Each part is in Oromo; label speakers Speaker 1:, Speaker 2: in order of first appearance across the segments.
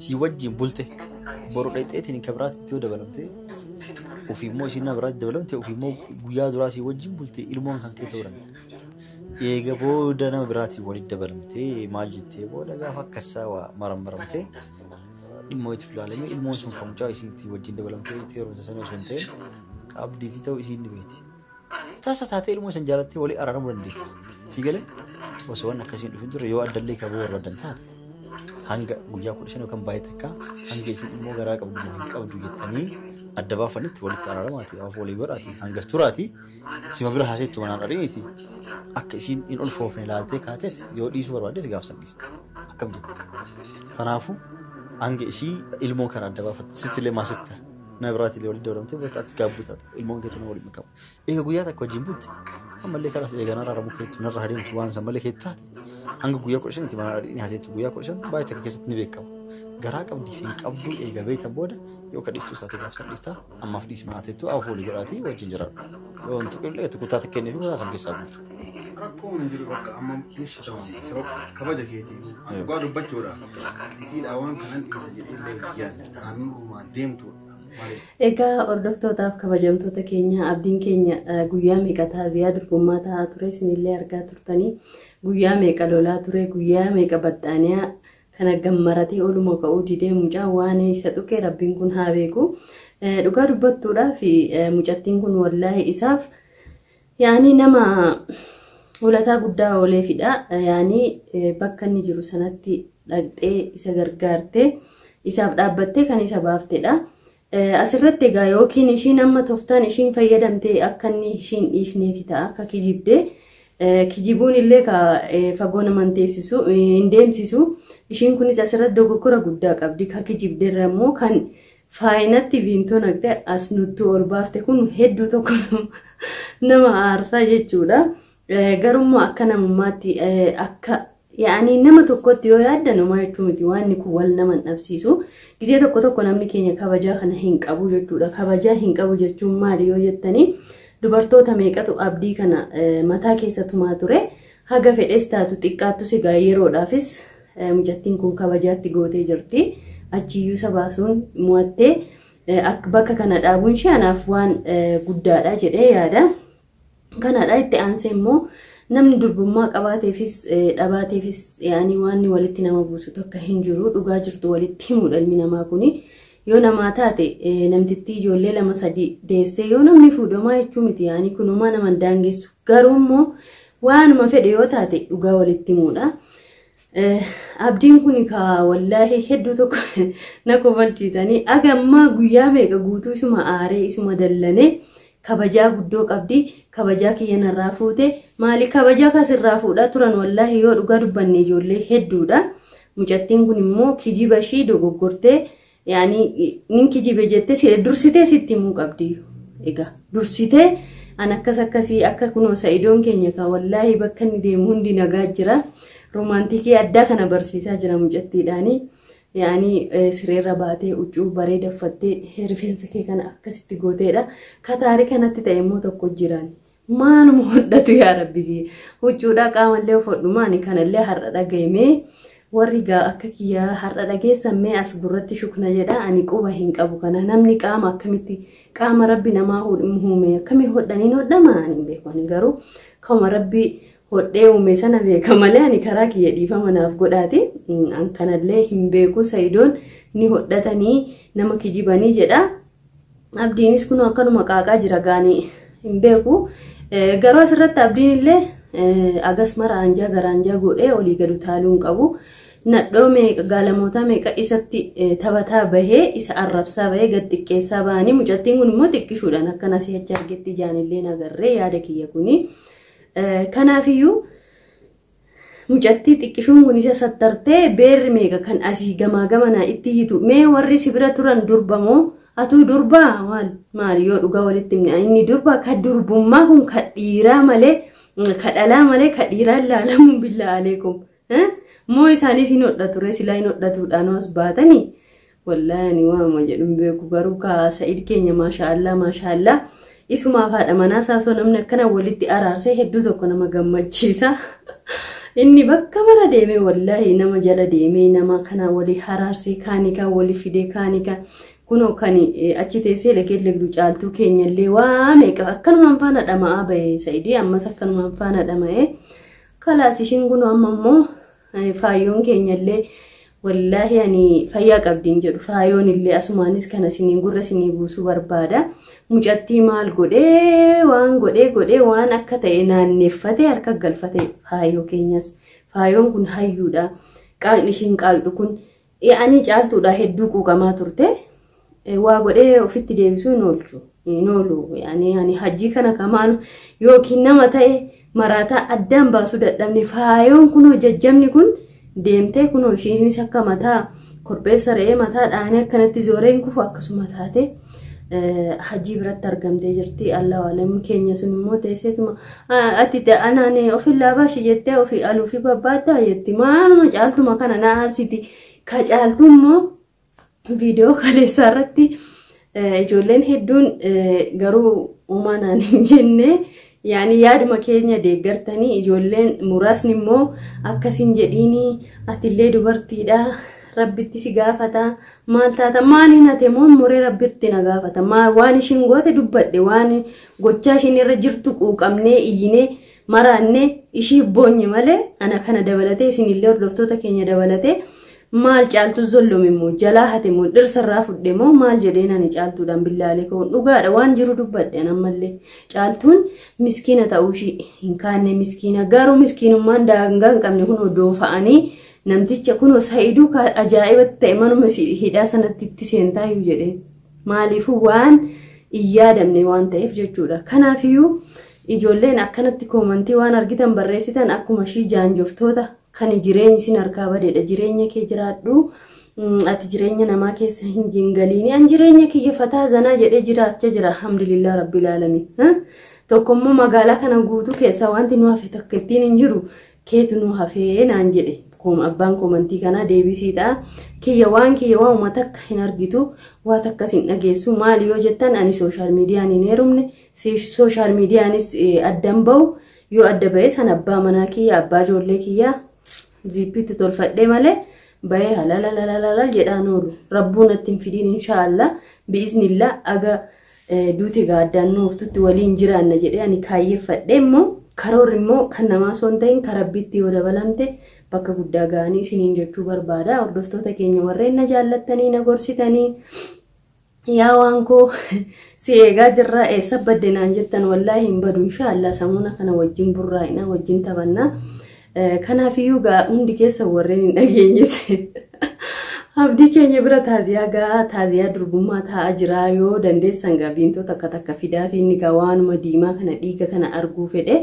Speaker 1: si wajjin bulte boru dhayxeetiin kabraatti itti dabalamtee ofii immoo isiin biraatti dabalamtee ofii immoo guyyaa duraa si wajjin bulte ilmoon kan kee ta'uudhaan eega booda nama biraatti walitti dabalamtee maal jettee booda gaafa akkasaa waa marammaramtee dhimma itti filaalamee ilmoon sun kan mucaa isiitti wajjin dabalamtee heerumsa sana osoo hin ta'in qabdiitti ta'uu isiin ni beekti. Tasa taatee ilmoo san jaalatti walii araaramuu dandeetti. Si galee osoo waan akkasiin dhufin ture yoo addallee kaboo barbaadan taate hanga guyyaa 15 yookaan baay'ee takka hanga isin immoo garaa qabdu hin qabdu jettanii adda baafanitti walitti araaramaati af walii godhaati hangas turaati sima bira haaseettu manaan dhariiti akka isin in ulfoofne ilaaltee kaateet yoo dhiisuu barbaaddes gaafsan dhiista akkam jette. Kanaafuu hanga isii ilmoo karaa adda baafatti sittilee maasitta نبرات اللي ولده ولم تبغى تسكابوتا الموجود إنه ولي مكان إيه قوياتك وجيبوت أما اللي خلاص إيه أنا رابو كيت نرى هريم توان سما اللي كيتات هنقول قويا كوشن أنت ما نهاية قويا كوشن بايتك كيست نبيكم جراك أبدي فين أبدو إيه قبيت أبوده يوكل إستوساتي كافسر لستا أما في اسمه عتيتو أو فولي قراتي وجنجرا لو أنت كل إيه تكوتات كني في ولا سنك سابوت
Speaker 2: ركون ندير بقى أما مش تمام سواء كباجة كيتي قالوا بتجورا يصير أوان كمان يسجل إلا يعني عنو ما ديمتو
Speaker 3: Egaa hordoftootaf kabajamtoota keenya abdiin keenya guyyaa meeqa taaziyaa durgummaa ta'aa ture isinillee argaa turtanii guyyaa meeqa lolaa ture guyyaa meeqa baxxaaniyaa kana gammaratee oluma ka'uu didee mucaa waan isa tuqe rabbiin kun haa beeku dhugaa dubbattuudhaaf mucattiin kun wallaahi isaaf yaani nama ulataa guddaa ooleefidha yaani bakka inni jiru sanatti dhaqxee isa gargaartee isaaf dhaabbattee kan isa baaftedha. Asirratti egaa yookiin ishiin amma toftaan ishiin fayyadamtee akka inni ishiin dhiifneef ta'a akka kijibdee kijibuun illee ka fagoo naman teessisu hin deemsisu ishiin kunis asirratti dogoggora guddaa qabdi ka kijibdeerra immoo kan faayinatti viintoo naqxe as nutti ol baafte kun hedduu tokko nama aarsaa jechuudha. Garummoo akka namummaatti akka yaani nama tokkotti yoo yaaddan uma jechuun miti waan ni kun wal nama dhabsiisu gisee tokko namni keenya kabajaa kana hin qabu jechuudha. Kabajaa hin qabu jechuun maali yoo jettanii dubartoota meeqatu abdii kana mataa keessatumaa ture haga fedhes taatu xiqqaattu sigaa yeroodhaafis mucattiin kun kabajaatti gootee jirti achiyyuu sabaasuun mu'attee bakka kana dhaabuun ishee anaaf waan guddaadha jedhee yaada. Kanadha itti aansee immoo namni durbummaa qabaateefis dhabaateefis yaani waan walitti nama buusu tokko hin jiru dhugaa jirtu walitti himuudha ilmi namaa kuni yoo namaa taate namtittii ijoollee 2-3 deessee yoo namni fuudhamaa jechuun miti yaani kunuma nama daangessu garuu immoo waanuma fedhe yoo taate dhugaa walitti himuudha. Abdiin kun ka wallaahi hedduu tokko na kofalchiisanii agammaa guyyaa meeqa guutuu isuma aaree isuma dallanee kabajaa guddoo qabdi kabajaa kiyyan irraa fuute maali kabajaa kasirraa fuudha turan wallaahi yoo dhugaa dubbanne ijoollee hedduudha. Mucattiin kun immoo kijiba ishii dogoggortee yaani nin kijibe jettee dursitee sitti himuu qabdi. Egaa dursitee an akkasii akka kunoo sa'idoon keenya ka wallaahi bakka inni deemu hundi nagaa jira romantikii addaa kana barsiisaa jira mucattiidhaani. yaani sireerra baatee uccuu bareeda uffattee rifeensa kee kana akkasitti gooteedha. Ka taarika kanatti ta'e immoo tokko jiran maanuma hodhatu yaa rabbi uccuudha qaamallee ufadhumaani kanallee har'a dhagayme warri gaa akka kiyyaa har'a dhageessamee as gurratti shukna jedha ani quba hin qabu kana namni qaama akkamitti qaama rabbi namaa uume akkamii hodhaniin hodhamaan hin beeku ani garuu kama rabbi hodhee uume sana beeka malee ani karaa kiyya dhiifama naaf godhaati an kanallee hin beeku sa'idoon ni hodhatanii nama kijibanii jedha. Abdiinis kun akkanuma qaaqaa jira gaanii hin beeku garuu asirratti abdiin illee agas mara anjaa garanjaa godhee olii gadu taaluun qabu nadhoo meeqa gaalamoota meeqa isatti taphataa bahee isa arrabsaa bahee gad xiqqeessaa bahanii mucattiin kun immoo xiqqishuudhaan akkana si achi argetti jaanillee nagarree yaada kiyya kuni. Kanaafiyyuu mucattii xiqqishuun kun isa sattartee beerri meeqa kan asii gamaa gamanaa itti hiitu mee warri sibira turan durbamoo atuu durbaa maal yoo dhugaa walitti inni durbaa ka durbummaa kun ka dhiiraa malee ka dhalaa malee ka dhiiraa ilaalamuun billaa aleekum moo isaanis hin hodhatu ture silaa hin hodhatuudhaan as baatanii wallaahi ani waama jedhuun beeku garuu ka sa'id keenya maashaallah isumaaf haadha manaa saasoo namni akkana walitti araarsee hedduu tokko nama gammachiisa. inni bakka mara deemee wallahi nama jala deemee nama kana walii haraarsee kaanikaa walii fidee kaanikaa kunoo kan achi teessee legdu caaltuu keenyallee waa meeqa akkanumaan faana dhama'aa bahee Saidii ammas akkanumaan faana dhama'ee kalaas ishiin kunoo amma immoo faayyoon keenyallee wallahi ani fayyaa qabdiin jedhu faayyoon illee asumaanis kana sinii gurra sinii buusuu barbaada mucattii maal godhee waan akka ta'e naanneeffatee harka galfatee faayyoo keenyas faayyoon kun hayyuudha qaaqni ishiin qaaqxu kun ani caaltuudha hedduu quuqamaa turte waa godhee ofitti deebisuu hin oolu ani hajjii kana kamaan yookiin nama ta'e maraataa addaan baasuu dadhabne faayyoon kunoo jajjabni kun deemtee kunoo ishiinis akka mataa korbeessa re'ee mataa dhaanii akkanatti zooreen kufu akkasuma taate hajjii biratti argamtee jirti Allah waalam keenya sun immoo teesseetuma ati anaan ofillaa baashi jettee ofii aluufi babbaaddaa jetti maaluma caaltuma kana na aarsiti ka caaltu immoo viidiyoo kaleessaa irratti ijoolleen hedduun garuu uumanaan hin jenne yaani yaaduma keenya deeggartanii ijoolleen muraasni immoo akkasiin jedhiini atillee dubartiidha rabbitti si gaafata maal taata maaliin ate moo muree rabbitti na gaafata maal waan ishiin goote dubbadhe waan gochaa ishiin irra jirtu quuqamnee iyyinee maraannee ishii boonye malee ana kana dabalatee isinillee hordoftoota keenya dabalatee maal caaltu zolloom immoo jalaa hate moo dhirsarraa fudhe moo maal jedheen ani caaltuudhaan billaalee ka'uun dhugaadha waan jiru dubbadhe ammallee caaltuun miskiina ta'uushii hin kaanne miskiina garuu miskiinummaan daangaa hin qabne kun odoo fa'anii namticha kunoo Saiduu ajaa'ibatti ta'e manuma hidhaa sanatti itti seentaayyuu jedheen maaliifuu waan iyyaadamne waan ta'eef jechuudha kanaafiyyuu ijoolleen akkanatti koomantii waan argitan barreessitan akkuma ishii jaanjoftoota kan jireenyi sin harkaa badeedha jireenya kee jiraadhu ati jireenya namaa keessa hin jingaliini an jireenya kiyya fataa zanaa jedhee jiraachaa jira alhamdulillah rabbil alamin tokkommoo magaalaa kana guutuu keessa wanti nu hafe tokko ittiin hin jiru keetu nu hafee naan jedhe abbaan koomantii kana deebisiidha kiyya waan uummata akka hin argitu waa takkas hin dhageessu maali yoo jettan ani sooshaal miidiyaan hin heerumne sooshaal miidiyaanis addan bahu yoo adda ba'e san abbaa manaa kiyya abbaa ijoollee kiyya ziippitti tolfadhee malee bahee halalalala jedhaan oolu rabbuun attiin fidiin inshaallah bi'iznillah aga duuti gaaddaan nuuftutti waliin jiraanna jedhee ani kaayyeeffadhee immoo karoorri immoo kan namaa son ta'in karabbitti yoo dabalamte bakka guddaa ga'anii isiniin jechuu barbaada hordoftoota keenya warreen na jaallattanii na gorsitanii yaa waan koo si eegaa jirraa eessa badde naan jettan wallaahi hin badu inshaallah samuuna kana wajjin burraa'ina wajjin taphannaa kanaafiyyuu gaa hundi keessa warreen hin dhageenyis abdii keenya bira taaziyaa durbummaa taa'aa jira yoo dandeessan gaa biintota takka fidaa fi inni gaa waanuma diimaa kana dhiiga kana arguu fedhe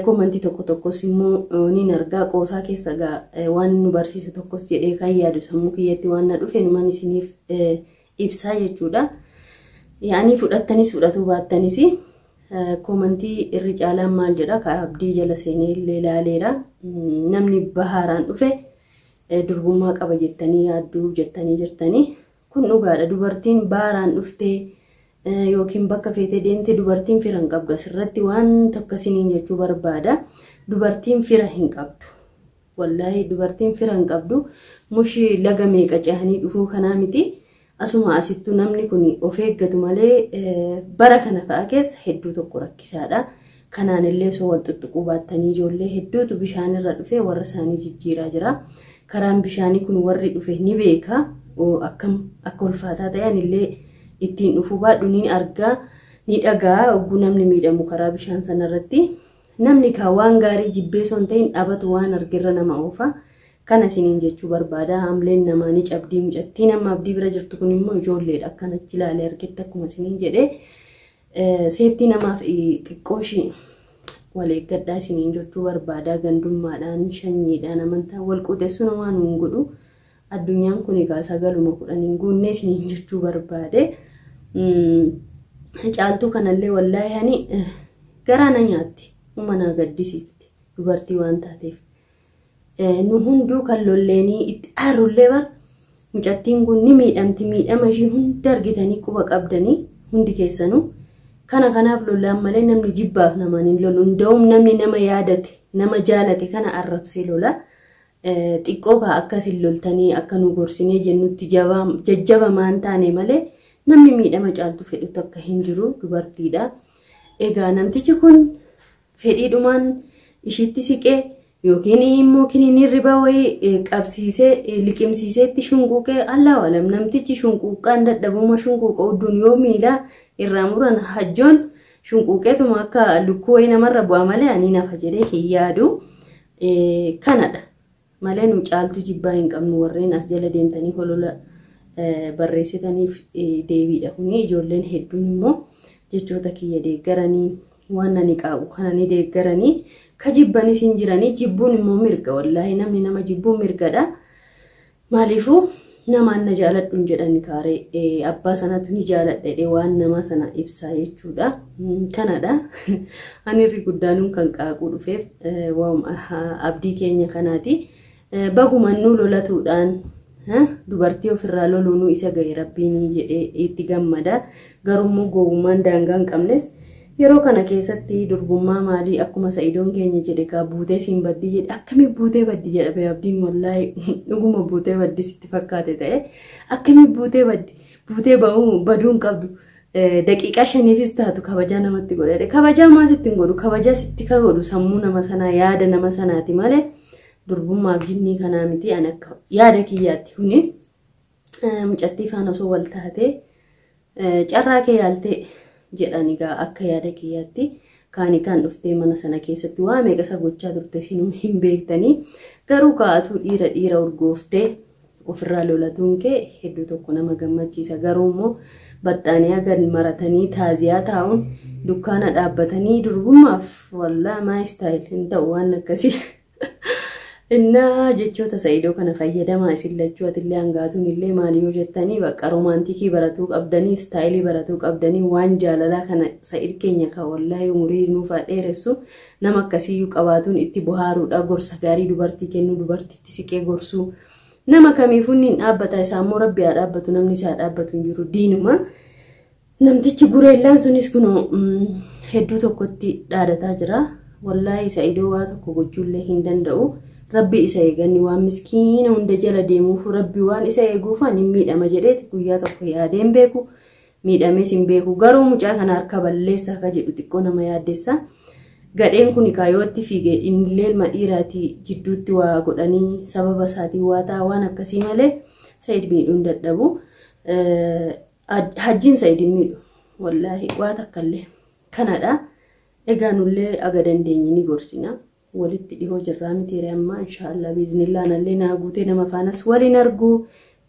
Speaker 3: koomantii tokkos immoo nin argaa qoosaa keessa gaa waan nu barsiisu tokkos jedhee kan yaadu sammuu kiyyatti waan na dhufe numan isiniif ibsaa jechuudha yaanii fudhattanis fudhatuu baattanis koomantii irri caalaan maal jedha ka abdii jala seenee illee ilaaleera namni bahaaraan dhufe durbummaa qaba jettanii yaadduu jettanii jirtanii kun dhugaadha dubartiin bahaaraan dhuftee yookiin bakka feetee deemte dubartiin fira hin qabdu asirratti waan takkasiniin jechuu barbaada dubartiin fira hin qabdu wallaahi dubartiin fira hin qabdu mushi laga meeqa ce'anii dhufuu kanaa miti asuma asittuu namni kun of eeggatu malee bara kana fa'a keessa hedduu tokko rakkisaadha kanaan illee soo wal tuttuquu baattanii ijoollee hedduutu bishaan irra dhufee warra isaanii jijjiiraa jira karaan bishaanii kun warri dhufe ni beeka akkam akka ulfaataa ta'an illee ittiin dhufuu baadhu ni argaa ni dhagaa ogguu namni miidhamu karaa bishaan sanarratti namni kaa waan gaarii jibbee son ta'in dhabatu waan argirra nama oofa kana isiniin jechuu barbaada hamleen namaa ni cabdii mucattii nama abdii bira jirtu kun immoo ijoolleedha akkanatti ilaalee argetti akkuma isiniin jedhee seeftii namaaf xiqqooshii wal eeggadhaa isiniin jechuu barbaada gandummaadhaan shanyiidhaan amantaa wal quuteessu namaa nuun godhu addunyaan kun egaa sagaluma kudhaniin guunnee isiniin jechuu barbaade caaltuu kanallee wallaahi ani garaa na nyaatti uummanaa gaddisiifti dubartii waan taateef nu hunduu kan lolleenii itti aarullee bar mucattiin kun ni miidhamti miidhama ishii hunda argitanii quba qabdanii hundi keessanuu kanaaf lolaan malee namni jibbaaf namaan hin lolu. Nda'uum namni nama yaadate nama jaalate kana arrabsee lola. Xiqqoo kaa akkasin loltanii akka nu gorsinee jennutti jajjaba maan taane malee namni miidhama caaltu fedhutu akka hin jiru dubartiidha. Egaa namtichi kun fedhiidhumaan ishiitti siqee yookiin immoo kiniin riba wayii qabsiisee liqimsiisee itti shunquuqee Allahu alam namtichi shunquuqaan dadhabuma shunquuqa udduun yoo miidhaa irraa muran hajjoon shunquuqeetuma akka lukkuu wayii namarra bu'aa malee ani nafa jedhee hin yaadu. Kanadha malee nu caaltu jibbaa hin qabnu warreen as jala deemtanii holola barreessitaniif deebiidha kuni. Ijoolleen hedduun immoo jechoota kiyya deeggaranii waan ani qabu kana ni deeggaranii ka jibbanis hin jiranii. Jibbuun immoo mirga wallaahi namni nama jibbuun mirgadha. Maaliifuu namaan na jaaladhuun jedhani kaaree abbaa sanatu ni jaaladhe waan nama sana ibsaa jechuudha. Kanadha ani irri guddaanuun kan qaaquu dhufeef abdii keenya kanaati. Bagumannuu lolatuudhaan dubartii ofirraa loluunuu isa ga'e rabbiin jedhee itti gammada. Garummoo gowwummaan daangaa hin qabnes yeroo kana keessatti durbummaa maalii akkuma sa'idoon keenya jedhe kaa buutee siin baddi jedhe akkamii buutee baddi jedha abdiin wallaahi dhuguma buutee baddi sitti fakkaate ta'e akkamii buutee baddi buutee baduun qabdu daqiiqaa 5fis taatu kabajaa namatti godhadhe. Kabajaa maa sitti hin godhu kabajaa sitti ka godhu sammuu nama sanaa yaada nama sanaati malee durbummaaf jinnii kanaa miti an akka yaada kiyyaatti kuni. Mucattii faana osoo wal taatee carraa kee yaaltee jedhani gaa akka yaada kiyyaatti kaani kan dhuftee mana sana keessatti waa meeqa gochaa turte sinuu hin beektanii. Garuu kaa'atuu dhiira urgooftee ofirraa lolatuun kee hedduu tokko nama gammachiisa. Garuu immoo baxxaaniyaa gad maratanii taaziyaa taa'uun dukkaana dhaabbatanii durbummaaf wallaa maa istaayil hin ta'u waan akkasii. Inna jechoota sa'idoo kana fayyadamaa isin lachuu atillee hangaatuun illee maali yoo jettanii bakka romaantikii baratuu qabdanii istaayilii baratuu qabdanii waan jaalalaa kana sa'id keenya ka wallaahi umurii nuufaa dheeressu nama akkasiiyyuu qabaatuun itti bohaaruudha. Gorsa gaarii dubartii kennuu dubartiitti siqee gorsuu nama kamiifuu niin dhaabbata isaa immoo rabbi haa dhaabbatu namni isaa dhaabbatu hin jiru diinuma. Namtichi gureellaan sunis kunoo hedduu tokkotti dhaadataa jira. Wallaahi sa'idoo waa tokko gochuullee hin danda'u. Rabbi isa eeganni waan miskiina hunda jala deemuuf rabbi waan isa eeguufan hin miidhama jedheeti guyyaa tokko yaadeen beeku miidhamees hin beeku. Garuu mucaa kana harka balleessaa ka jedhu xiqqoo nama yaaddessa. Gadheen kun kaayootti fiigee innillee ilma dhiiraatii jidduutti waa godhanii sababa isaatii waa ta'a waan akkasii malee Sa'id miidhuun dadhabu. Hajjiin Sa'id miidhu wallaahi waa takkallee kanadha. Egaa nullee aga dandeenye ni gorsina. Walitti dhihoo jirraa miti amma inshallah biiznillah nallee naa guutee nama faanas waliin argu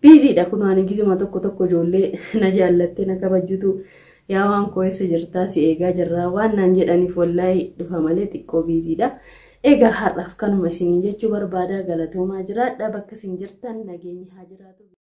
Speaker 3: biiziidha kun waan gisuma tokko ijoollee na jaallatte na kabajjutu yaa waan koessa jirtaa si eegaa jirraa waan naan jedhaniif wallaahi dhufa malee xiqqoo biiziidha. Egaa har'aaf kanuma isin jechuu barbaada galatoomaa jiraadha bakka isin jirtan nageenyi haa jiraatu.